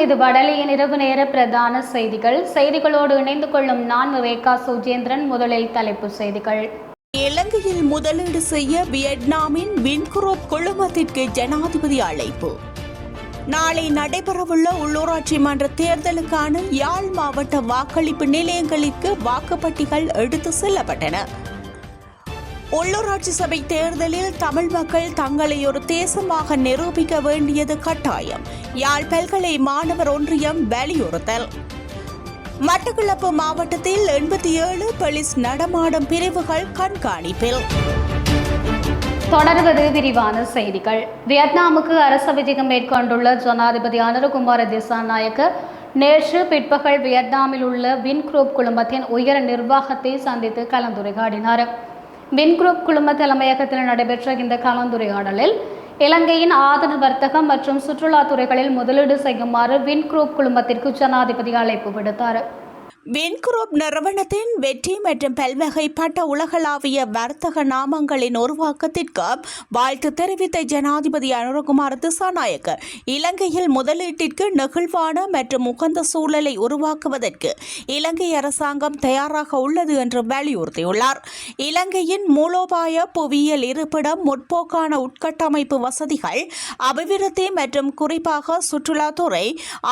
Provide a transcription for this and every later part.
இது வடலியின் இரவு நேர பிரதான செய்திகள். செய்திகளோடு இணைந்து கொள்ளும் நான் ரேகா சுஜேந்திரன். முதலில் தலைப்புச் செய்திகள். இலங்கையில் முதலீடு செய்ய வியட்நாமின் வின்குரூப் குழுமத்திற்கு ஜனாதிபதி அழைப்பு. நாளை நடைபெறவுள்ள உள்ளூராட்சி மன்ற தேர்தலுக்கான யாழ் மாவட்ட வாக்களிப்பு நிலையங்களுக்கு வாக்குப்பட்டிகள் எடுத்து செல்லப்பட்டன. உள்ளூராட்சி சபை தேர்தலில் தமிழ் மக்கள் தங்களை ஒரு தேசமாக நிரூபிக்க வேண்டியது கட்டாயம். யாழ் பல்கலை மாணவர் ஒன்றியம் வலியுறுத்தல். மட்டக்களப்பு மாவட்டத்தில் 87 போலீஸ் நடமாடும் பிரிவுகள் கண்காணிப்பில். தொடர்வது விரிவான செய்திகள். வியட்நாமுக்கு அரச விஜயம் மேற்கொண்டுள்ள ஜனாதிபதி அனுரகுமார திசாநாயக்க நேற்று பிற்பகல் வியட்நாமில் உள்ள வின்குரூப் குழுமத்தின் உயர் நிர்வாகத்தை சந்தித்து கலந்துரையாடினார். வின்குரூப் குழும தலைமையகத்தில் நடைபெற்ற இந்த கலந்துரையாடலில் இலங்கையின் ஆதன வர்த்தகம் மற்றும் சுற்றுலா துறைகளில் முதலீடு செய்யுமாறு வின்குரூப் குழுமத்திற்கு ஜனாதிபதி அழைப்பு விடுத்தார். வின்குரூப் நிறுவனத்தின் வெற்றி மற்றும் பல்வகைப்பட்ட உலகளாவிய வர்த்தக நாமங்களின் உருவாக்கத்திற்கு வாழ்த்து தெரிவித்த ஜனாதிபதி அனுரகுமார திசாநாயக்க இலங்கையில் முதலீட்டிற்கு நெகிழ்வான மற்றும் உகந்த சூழலை உருவாக்குவதற்கு இலங்கை அரசாங்கம் தயாராக உள்ளது என்று வலியுறுத்தியுள்ளார். இலங்கையின் மூலோபாய புவியியல் இருப்பிடம், முற்போக்கான உட்கட்டமைப்பு வசதிகள், அபிவிருத்தி மற்றும் குறிப்பாக சுற்றுலாத்துறை,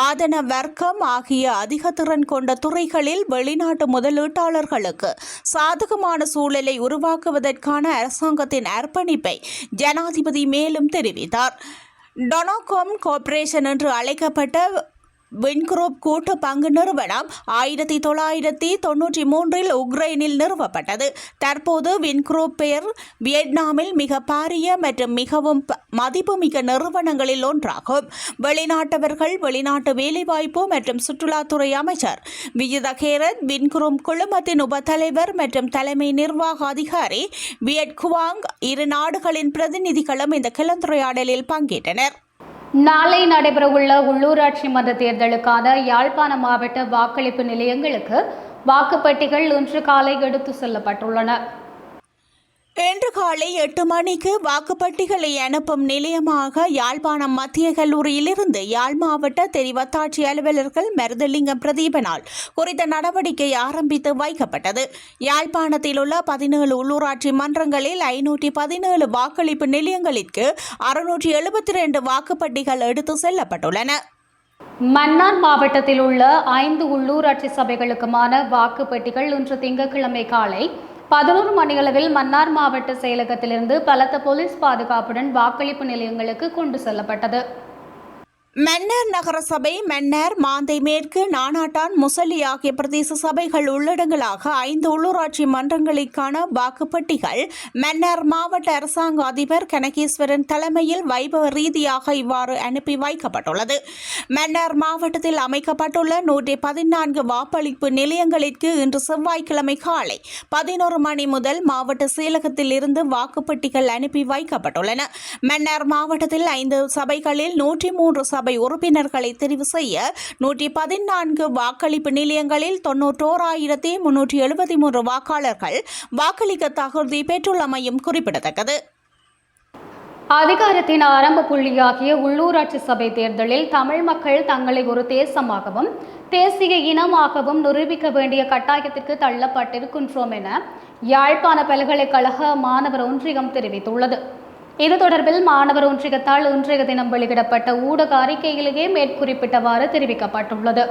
ஆதன வர்க்கம் ஆகிய அதிக திறன் கொண்ட துறைகள் வெளிநாட்டு முதலீட்டாளர்களுக்கு சாதகமான சூழலை உருவாக்குவதற்கான அரசாங்கத்தின் அர்ப்பணிப்பை ஜனாதிபதி மேலும் தெரிவித்தார். டொனாகோம் கார்ப்பரேஷன் என்று அழைக்கப்பட்ட வின்குரூப் கூட்டு பங்கு நிறுவனம் 1993 உக்ரைனில் நிறுவப்பட்டது. தற்போது வின்குரூப் பெயர் வியட்நாமில் மிக பாரிய மற்றும் மிகவும் மதிப்புமிக்க நிறுவனங்களில் ஒன்றாகும். வெளிநாட்டவர்கள், வெளிநாட்டு வேலைவாய்ப்பு மற்றும் சுற்றுலாத்துறை அமைச்சர் விஜித கேரத், வின்குரூப் குழுமத்தின் உபத்தலைவர் மற்றும் தலைமை நிர்வாக அதிகாரி வியட் குவாங், இரு நாடுகளின் பிரதிநிதிகளும் இந்த கலந்துரையாடலில் பங்கேற்றனர். நாளை நடைபெறவுள்ள உள்ளூராட்சி மன்ற தேர்தலுக்கான யாழ்ப்பாண மாவட்ட வாக்களிப்பு நிலையங்களுக்கு வாக்குப்பட்டிகள் இன்று காலை எடுத்து செல்லப்பட்டுள்ளன. இன்று காலை 8 மணிக்கு வாக்குப்பட்டிகளை அனுப்பும் நிலையமாக யாழ்ப்பாணம் மத்திய கல்லூரியிலிருந்து யாழ் மாவட்ட தெரிவத்தாட்சி அலுவலர்கள் மருதலிங்கம் பிரதீபனால் குறித்த நடவடிக்கை ஆரம்பித்து வைக்கப்பட்டது. யாழ்ப்பாணத்தில் உள்ள 17 உள்ளூராட்சி மன்றங்களில் 517 வாக்களிப்பு நிலையங்களிற்கு 672 வாக்குப்பட்டிகள் எடுத்து செல்லப்பட்டுள்ளன. மன்னார் மாவட்டத்தில் உள்ள 5 உள்ளூராட்சி சபைகளுக்குமான வாக்குப்பட்டிகள் இன்று திங்கட்கிழமை காலை 11 மணியளவில் மன்னார் மாவட்ட செயலகத்திலிருந்து பலத்த போலீஸ் பாதுகாப்புடன் வாக்களிப்பு நிலையங்களுக்கு கொண்டு செல்லப்பட்டது. மன்னார் நகர சபை, மன்னார், மாந்தை மேற்கு, நானாட்டான், முசலி ஆகிய பிரதேச சபைகள் உள்ளடங்கலாக 5 உள்ளூராட்சி மன்றங்களுக்கான வாக்குப்பட்டிகள் மன்னார் மாவட்ட அரசாங்க அதிபர் கனகேஸ்வரன் தலைமையில் வைபவ ரீதியாக இவ்வாறு அனுப்பி வைக்கப்பட்டுள்ளது. மன்னார் மாவட்டத்தில் அமைக்கப்பட்டுள்ள 114 வாக்களிப்பு நிலையங்களிற்கு இன்று செவ்வாய்க்கிழமை காலை 11 மணி முதல் மாவட்ட செயலகத்தில் இருந்து வாக்குப்பட்டிகள் அனுப்பி வைக்கப்பட்டுள்ளன. மன்னார் மாவட்டத்தில் 5 சபைகளில் 103 சபை உறுப்பினர்களை தெரிவு செய்ய 114 வாக்களிப்பு நிலையங்களில் 91,373 வாக்காளர்கள் வாக்களிக்க தகுதி பெற்றுள்ளமையும் குறிப்பிடத்தக்கது. அதிகாரத்தின் ஆரம்ப புள்ளியாகிய உள்ளூராட்சி சபை தேர்தலில் தமிழ் மக்கள் தங்களை ஒரு தேசமாகவும் தேசிய இனமாகவும் நிரூபிக்க வேண்டிய கட்டாயத்திற்கு தள்ளப்பட்டிருக்கின்றோம் என யாழ்ப்பாண பல்கலைக்கழக மாணவர் ஒன்றியம் தெரிவித்துள்ளது. இது தொடர்பில் மாணவர் ஒன்றியத்தால் இன்றைய தினம் வெளியிடப்பட்ட ஊடக அறிக்கையிலேயே மேற்குறிப்பிட்டவாறு தெரிவிக்கப்பட்டுள்ளது.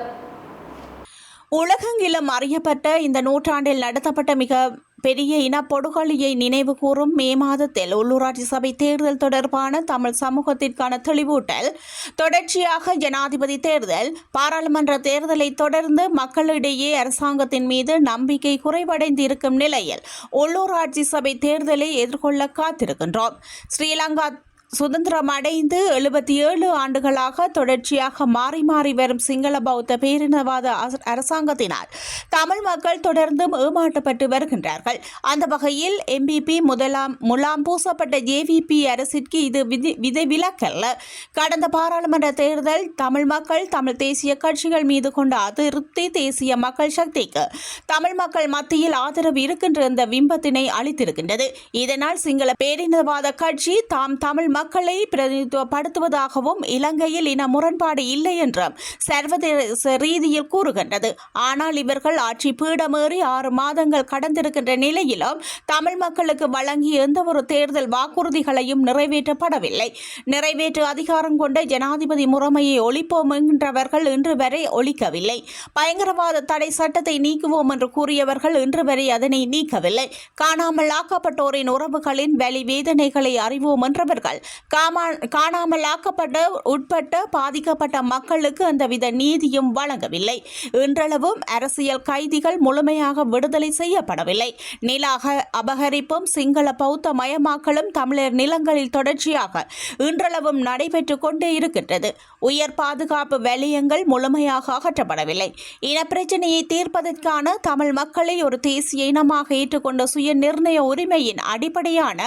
உலகெங்கிலும் அறியப்பட்ட இந்த நூற்றாண்டில் நடத்தப்பட்ட மிக பெரிய இனப்படுகொலையை நினைவு கூறும் மே மாதத்தில் உள்ளூராட்சி சபை தேர்தல் தொடர்பான தமிழ் சமூகத்திற்கான தெளிவூட்டல் தொடர்ச்சியாக ஜனாதிபதி தேர்தல், பாராளுமன்ற தேர்தலை தொடர்ந்து மக்களிடையே அரசாங்கத்தின் மீது நம்பிக்கை குறைவடைந்து இருக்கும் நிலையில் உள்ளூராட்சி சபை தேர்தலை எதிர்கொள்ள காத்திருக்கின்றோம். ஸ்ரீலங்கா சுதந்திரம் அடைந்து 77 ஆண்டுகளாக தொடர்ச்சியாக மாறி மாறி வரும் சிங்கள பௌத்த பேரினவாத அரசாங்கத்தினால் தமிழ் மக்கள் தொடர்ந்தும் ஏமாற்றப்பட்டு வருகின்றார்கள். அந்த வகையில் எம்பிபி முலாம் பூசப்பட்ட ஜேவிபி அரசிற்கு இது விதிவிலக்கல்ல. கடந்த பாராளுமன்ற தேர்தல் தமிழ் மக்கள் தமிழ் தேசிய கட்சிகள் மீது கொண்ட அதிருப்தி தேசிய மக்கள் சக்திக்கு தமிழ் மக்கள் மத்தியில் ஆதரவு இருக்கின்ற இந்த விம்பத்தினை அளித்திருக்கின்றது. இதனால் சிங்கள பேரினவாத கட்சி தாம் தமிழ் மக்களை பிரதிநிதித்துவப்படுத்துவதாகவும் இலங்கையில் இன முரண்பாடு இல்லை என்றும் சர்வதேச ரீதியில் கூறுகின்றது. ஆனால் இவர்கள் ஆட்சி பீடமேறி 6 மாதங்கள் கடந்திருக்கின்ற நிலையிலும் தமிழ் மக்களுக்கு வழங்கிய எந்தவொரு தேர்தல் வாக்குறுதிகளையும் நிறைவேற்றப்படவில்லை. நிறைவேற்று அதிகாரம் கொண்ட ஜனாதிபதி முறைமையை ஒழிப்போம் என்கின்றவர்கள் இன்று வரை ஒழிக்கவில்லை. பயங்கரவாத தடை சட்டத்தை நீக்குவோம் என்று கூறியவர்கள் இன்று வரை அதனை நீக்கவில்லை. காணாமல் ஆக்கப்பட்டோரின் உறவுகளின் வலி வேதனைகளை அறிவோம் என்றவர்கள் காணாமல் ஆக்கப்பட்ட உட்பட்ட பாதிக்கப்பட்ட மக்களுக்கு அந்தவித நீதியும் வழங்கவில்லை. இன்றளவும் அரசியல் கைதிகள் முழுமையாக விடுதலை செய்யப்படவில்லை. நில அபகரிப்பும் சிங்கள பௌத்த மயமாக்கலும் தமிழர் நிலங்களில் தொடர்ச்சியாக இன்றளவும் நடைபெற்றுக் கொண்டே இருக்கின்றது. உயர் பாதுகாப்பு வலயங்கள் முழுமையாக அகற்றப்படவில்லை. இனப்பிரச்சினையை தீர்ப்பதற்கான தமிழ் மக்களை ஒரு தேசிய இனமாக ஏற்றுக்கொண்ட சுய நிர்ணய உரிமையின் அடிப்படையான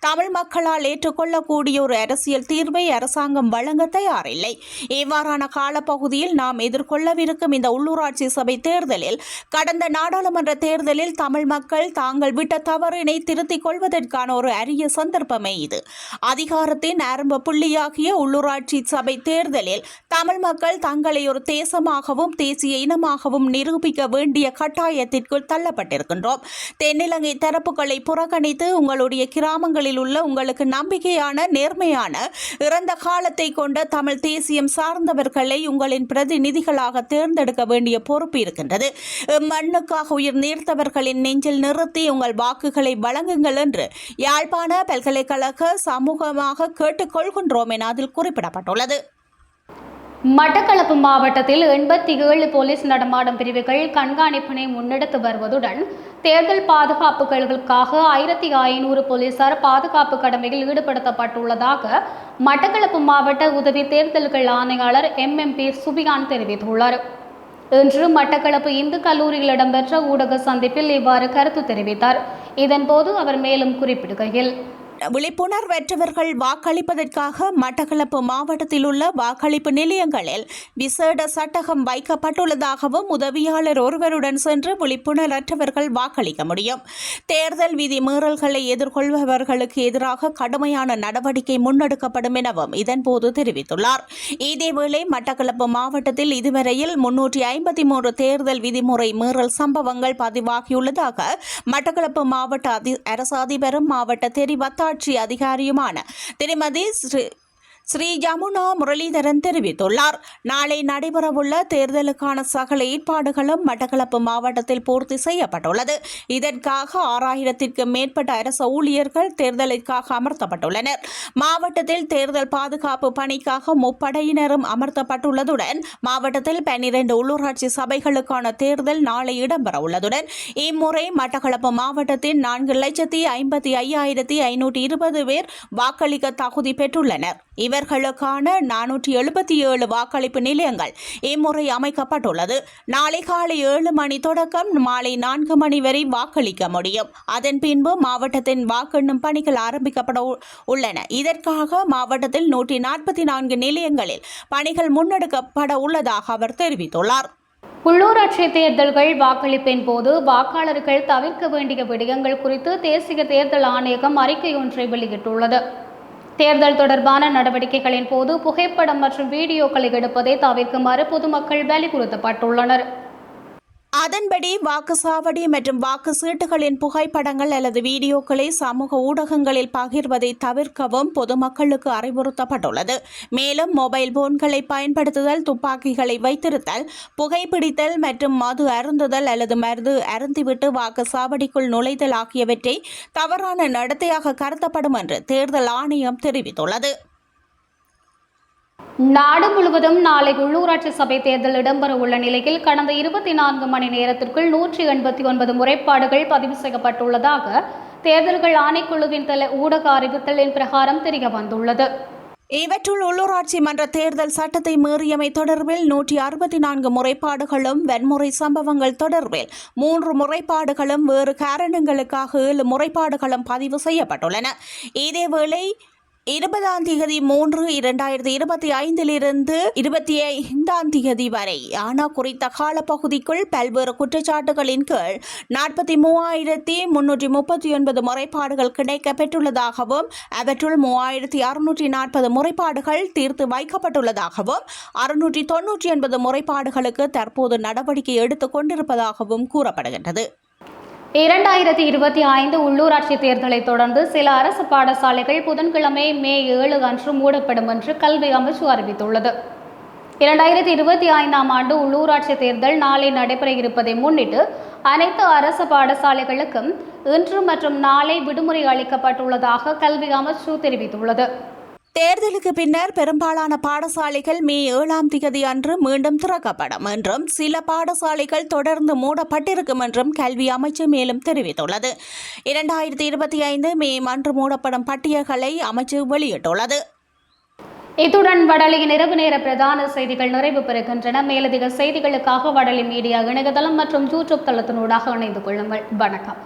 தமிழ் மக்களால் ஏற்றுக்கொள்ளக்கூடிய ஒரு அரசியல் தீர்வை அரசாங்கம் வழங்க தயாரில்லை. இவ்வாறான காலப்பகுதியில் நாம் எதிர்கொள்ளவிருக்கும் இந்த உள்ளூராட்சி சபை தேர்தலில் கடந்த நாடாளுமன்ற தேர்தலில் தமிழ் மக்கள் தாங்கள் விட்ட தவறினை திருத்திக் கொள்வதற்கான ஒரு அரிய சந்தர்ப்பமே இது. அதிகாரத்தின் ஆரம்ப புள்ளியாகிய உள்ளூராட்சி சபை தேர்தலில் தமிழ் மக்கள் தங்களை ஒரு தேசமாகவும் தேசிய இனமாகவும் நிரூபிக்க வேண்டிய கட்டாயத்திற்குள் தள்ளப்பட்டிருக்கின்றோம். தென்னிலங்கை தரப்புகளை புறக்கணித்து உங்களுடைய கிராமங்களில் உள்ள உங்களுக்கு நம்பிக்கையான நேர்மையான இறந்த காலத்தை கொண்ட தமிழ் தேசியம் சார்ந்தவர்களை உங்களின் பிரதிநிதிகளாக தேர்ந்தெடுக்க வேண்டிய பொறுப்பு இருக்கின்றது. மண்ணுக்காக உயிர் நீர்த்தவர்களின் நெஞ்சில் நிறுத்தி உங்கள் வாக்குகளை வழங்குங்கள் என்று யாழ்ப்பாண பல்கலைக்கழக சமூகமாக கேட்டுக்கொள்கின்றோம் என அதில் குறிப்பிடப்பட்டுள்ளது. மட்டக்களப்பு மாவட்டத்தில் 87 போலீஸ் நடமாடும் பிரிவுகள் கண்காணிப்பினை முன்னெடுத்து வருவதுடன் தேர்தல் பாதுகாப்புகளுக்காக 1500 போலீசார் பாதுகாப்பு கடமையில் ஈடுபடுத்தப்பட்டுள்ளதாக மட்டக்களப்பு மாவட்ட உதவி தேர்தல்கள் ஆணையாளர் MMP சுபியான் தெரிவித்துள்ளார். இன்று மட்டக்களப்பு இந்து கல்லூரியில் இடம்பெற்ற ஊடக சந்திப்பில் இவ்வாறு கருத்து தெரிவித்தார். இதன்போது அவர் மேலும் குறிப்பிடுகையில், விழிப்புணர்வற்றவர்கள் வாக்களிப்பதற்காக மட்டக்களப்பு மாவட்டத்தில் உள்ள வாக்களிப்பு நிலையங்களில் விசேட சட்டகம் வைக்கப்பட்டுள்ளதாகவும் உதவியாளர் ஒருவருடன் சென்று விழிப்புணர்வற்றவர்கள் வாக்களிக்க முடியும். தேர்தல் விதி மீறல்களை எதிர்கொள்பவர்களுக்கு எதிராக கடுமையான நடவடிக்கை முன்னெடுக்கப்படும் எனவும் இதன்போது தெரிவித்துள்ளார். இதேவேளை மட்டக்களப்பு மாவட்டத்தில் இதுவரையில் 353 தேர்தல் விதிமுறை மீறல் சம்பவங்கள் பதிவாகியுள்ளதாக மட்டக்களப்பு மாவட்ட அரசு அதிபரும் மாவட்ட தெரிவத்தாட்சி அதிகாரியுமான திருமதி ஸ்ரீ ஜமுனா முரளிதரன் தெரிவித்துள்ளார். நாளை நடைபெறவுள்ள தேர்தலுக்கான சகல ஏற்பாடுகளும் மட்டக்களப்பு மாவட்டத்தில் பூர்த்தி செய்யப்பட்டுள்ளது. இதற்காக 6000க்கும் மேற்பட்ட அரசு ஊழியர்கள் தேர்தலுக்காக அமர்த்தப்பட்டுள்ளனர். மாவட்டத்தில் தேர்தல் பாதுகாப்பு பணிக்காக முப்படையினரும் அமர்த்தப்பட்டுள்ளதுடன் மாவட்டத்தில் 12 உள்ளூராட்சி சபைகளுக்கான தேர்தல் நாளை இடம்பெறவுள்ளதுடன் இம்முறை மட்டக்களப்பு மாவட்டத்தில் 4,55,520 பேர் வாக்களிக்க தகுதி பெற்றுள்ளனர். இவர்களுக்கான 477 வாக்களிப்பு நிலையங்கள் இம்முறை அமைக்கப்பட்டுள்ளது. நாளை காலை 7 மணி தொடக்கம் மாலை 4 மணி வரை வாக்களிக்க முடியும். அதன் பின்பு மாவட்டத்தின் வாக்கெண்ணும் பணிகள் ஆரம்பிக்கப்பட உள்ளன. இதற்காக மாவட்டத்தில் 144 நிலையங்களில் பணிகள் முன்னெடுக்கப்பட உள்ளதாக அவர் தெரிவித்துள்ளார். உள்ளூராட்சி தேர்தல்கள் வாக்களிப்பின் போது வாக்காளர்கள் தவிர்க்க வேண்டிய விடயங்கள் குறித்து தேசிய தேர்தல் ஆணையகம் அறிக்கை ஒன்றை வெளியிட்டுள்ளது. தேர்தல் தொடர்பான நடவடிக்கைகளின் போது புகைப்படம் மற்றும் வீடியோக்களை எடுப்பதை தவிர்க்குமாறு பொதுமக்கள் வலியுறுத்தப்பட்டுள்ளனர். அதன்படி வாக்குச்சாவடி மற்றும் வாக்கு சீட்டுகளின் புகைப்படங்கள் அல்லது வீடியோக்களை சமூக ஊடகங்களில் பகிர்வதை தவிர்க்கவும் பொதுமக்களுக்கு அறிவுறுத்தப்பட்டுள்ளது. மேலும் மொபைல் போன்களை பயன்படுத்துதல், துப்பாக்கிகளை வைத்திருத்தல், புகைப்பிடித்தல் மற்றும் மது அருந்துதல் அல்லது மருந்து அருந்திவிட்டு வாக்குச்சாவடிக்குள் நுழைதல் ஆகியவற்றை தவறான நடத்தையாக கருதப்படும் என்று தேர்தல் ஆணையம் தெரிவித்துள்ளது. நாடு முழுவதும் நாளை உள்ளூராட்சி சபை தேர்தல் இடம்பெற உள்ள நிலையில் கடந்த 24 மணி நேரத்திற்குள் 189 முறைப்பாடுகள் பதிவு செய்யப்பட்டுள்ளதாக தேர்தல்கள் ஆணைக்குழுவின் ஊடக அறிவித்தலின் பிரகாரம் தெரிய வந்துள்ளது. இவற்றுள் உள்ளூராட்சி மன்ற தேர்தல் சட்டத்தை மீறியமை தொடர்பில் 164 முறைப்பாடுகளும், வன்முறை சம்பவங்கள் தொடர்பில் 3 முறைப்பாடுகளும், வேறு காரணங்களுக்காக 7 முறைப்பாடுகளும் பதிவு செய்யப்பட்டுள்ளன. இதேவேளை 20/3/2025 25 வரை ஆனால் குறித்த காலப்பகுதிக்குள் பல்வேறு குற்றச்சாட்டுகளின் கீழ் 43,339 முறைப்பாடுகள் கிடைக்கப்பெற்றுள்ளதாகவும் அவற்றுள் 3,640 முறைப்பாடுகள் தீர்த்து வைக்கப்பட்டுள்ளதாகவும் 699 முறைப்பாடுகளுக்கு தற்போது நடவடிக்கை எடுத்துக் கொண்டிருப்பதாகவும் கூறப்படுகின்றது. 2025 உள்ளூராட்சி தேர்தலை தொடர்ந்து சில அரசு பாடசாலைகள் புதன்கிழமை மே 7 அன்று மூடப்படும் என்று கல்வி அமைச்சு அறிவித்துள்ளது. 2025ஆம் ஆண்டு உள்ளூராட்சி தேர்தல் நாளை நடைபெற இருப்பதை முன்னிட்டு அனைத்து அரசு பாடசாலைகளுக்கும் இன்று மற்றும் நாளை விடுமுறை அளிக்கப்பட்டுள்ளதாக கல்வி அமைச்சு தெரிவித்துள்ளது. தேர்தலுக்கு பின்னர் பெரும்பாலான பாடசாலைகள் மே 7 அன்று மீண்டும் திறக்கப்படும் என்றும் சில பாடசாலைகள் தொடர்ந்து மூடப்பட்டிருக்கும் என்றும் கல்வி அமைச்சு மேலும் தெரிவித்துள்ளது. 2025 மே அன்று மூடப்படும் பட்டியல்களை அமைச்சு வெளியிட்டுள்ளது. இத்துடன் வடலியின் இரவு நேர பிரதான செய்திகள் நிறைவு பெறுகின்றன. மேலதிக செய்திகளுக்காக வடலி மீடியா இணையதளம் மற்றும் யூடியூப் தளத்தினூடாக இணைந்து கொள்ளுங்கள். வணக்கம்.